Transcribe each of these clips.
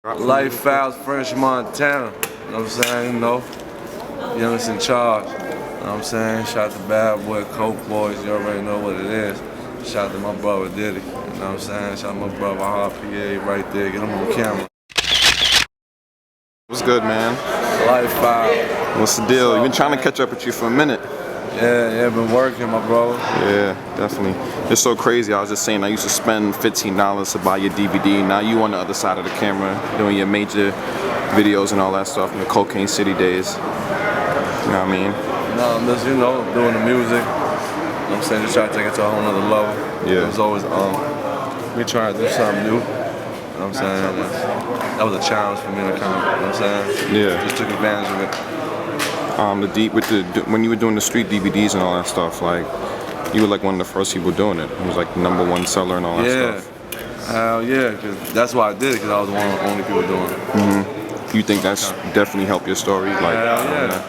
Life Files, French Montana. You know what I'm saying? You know, youngest in charge. You know what I'm saying? Shout out to Bad Boy, Coke Boys. You already know what it is. Shout out to my brother Diddy. You know what I'm saying? Shout out to my brother RPA right there. Get him on camera. What's good, man? Life Files. What's the deal? You've been trying to catch up with you for a minute. Yeah, been working, my bro. Yeah, definitely. It's so crazy. I was just saying, I used to spend $15 to buy your DVD. Now you on the other side of the camera doing your major videos and all that stuff in the Cocaine City days. You know what I mean? No, I'm just, you know, doing the music. You know what I'm saying? Just trying to take it to a whole nother level. Yeah. It was always me trying to do something new. You know what I'm saying? That was a challenge for me to kind of, you know what I'm saying? Yeah. Just took advantage of it. When you were doing the street DVDs and all that stuff, like, you were like one of the first people doing it. It was like the #1 seller and all that stuff. Hell yeah, cause that's why I did it, because I was one of the only people doing it. You think that's definitely helped your story? Like, hell yeah.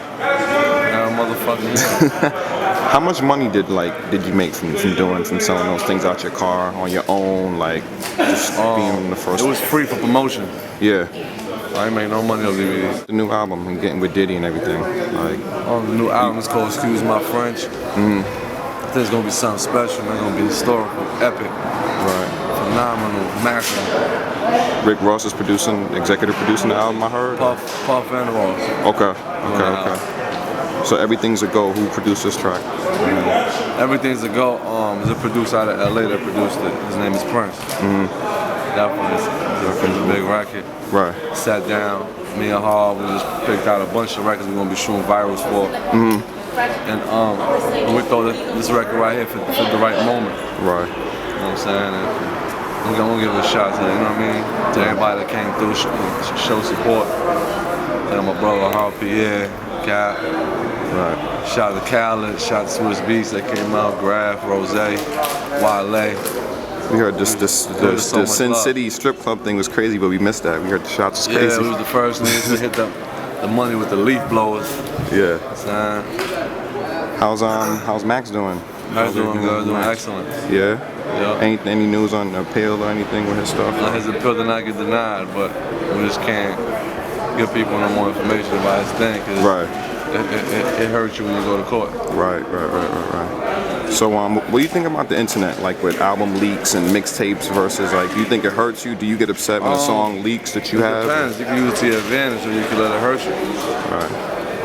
Hell motherfucking yeah. How much money did you make from selling those things out your car on your own, like just being the first? It was free for promotion. Yeah. I ain't make no money on DVDs. The new album and getting with Diddy and everything. Like, the new album is called Excuse My French. I think it's gonna be something special, man. It's gonna be historical, epic, right? Phenomenal, maximum. Rick Ross is executive producing the album, I heard. Puff and Ross. Okay. So everything's a go. Who produced this track? Everything's a go. There's a producer out of LA that produced it. His name is Prince. Definitely a big record. Right. Sat down, me and Hall, we just picked out a bunch of records we're gonna be shooting virals for. And we thought this record right here for the right moment. Right. You know what I'm saying? And we're gonna give it a shot to, you know what I mean? To everybody that came through, show support. And my brother Hall, Pierre, Cap. Right. Shout out to Khaled, shout out to Swiss Beats that came out, Graf, Rose, Wale. We heard the Sin City strip club thing was crazy, but we missed that. We heard the shots was crazy. Yeah, we was the first niggas to hit the money with the leaf blowers. Yeah. So, how's Max doing? Max doing good, doing excellent. Yeah? Yeah. Any news on appeal or anything with his stuff? His appeal did not get denied, but we just can't give people no more information about his thing, because it hurts you when you go to court. Right. So what do you think about the internet, like with album leaks and mixtapes versus, like, do you think it hurts you? Do you get upset when a song leaks that you have? It depends. You can use it to your advantage or you can let it hurt you. Right.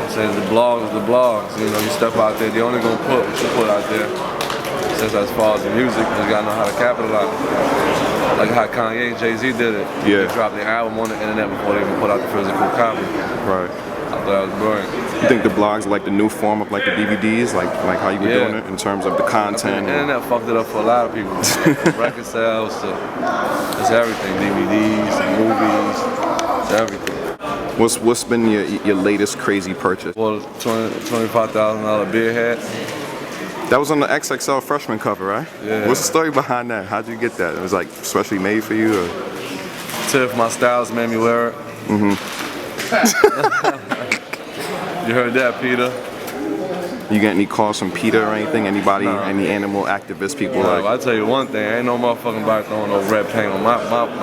Since the blog is the blogs, you know, you step out there, they only gonna put what you put out there. Since as far as the music, you gotta know how to capitalize. Like how Kanye and Jay-Z did it. Yeah. They dropped their album on the internet before they even put out the physical copy. Right. I thought that was brilliant. You think the blogs are like the new form of like the DVDs, like how you were doing it in terms of the content? The internet fucked it up for a lot of people. Record sales, it's everything. DVDs, movies, it's everything. What's been your latest crazy purchase? Well, $25,000 beer hat. That was on the XXL Freshman cover, right? Yeah. What's the story behind that? How'd you get that? It was like specially made for you, or? Tiff, my stylist, made me wear it. You heard that, Peter? You get any calls from Peter or anything? Anybody, any animal activist people? No, I tell you one thing, ain't no motherfucking body throwing no red paint on my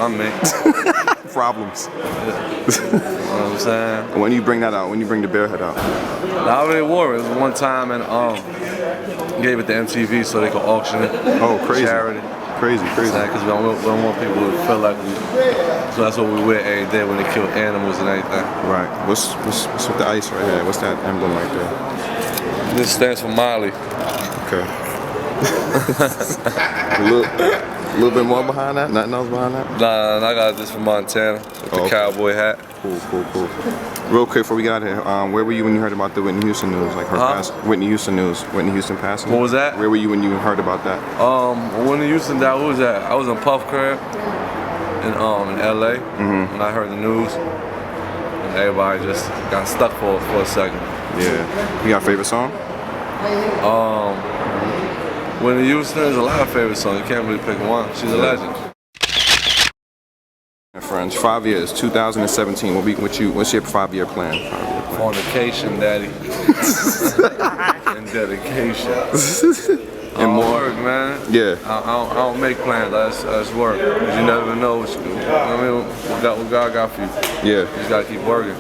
mate. Problems. You know what I'm saying? When you bring that out, when you bring the bear head out? I already wore it. It was one time and gave it to MTV so they could auction it. Oh, crazy. Charity. Crazy. Because we don't want people to feel like so that's what we wear every day when they kill animals and everything. Right. What's with the ice right here? What's that emblem right there? This stands for Molly. Okay. A little bit more behind that? Nothing else behind that? Nah, I got this from Montana with the cowboy hat. Cool. Real quick before we got here, where were you when you heard about the Whitney Houston news? Like her Whitney Houston news, Whitney Houston passing? What was that? Where were you when you heard about that? Whitney Houston died, what was that? I was in Puff crib in LA when I heard the news. And everybody just got stuck for a second. Yeah. You got a favorite song? Whitney Houston, there's a lot of favorite songs. You can't really pick one. She's a legend. Friends, 5 years, 2017. What's your 5-year plan? Fornication, daddy. And dedication. and more work, man. Yeah. I don't make plans. Let's work. 'Cause you never know what God got for you. Yeah. You just gotta keep working.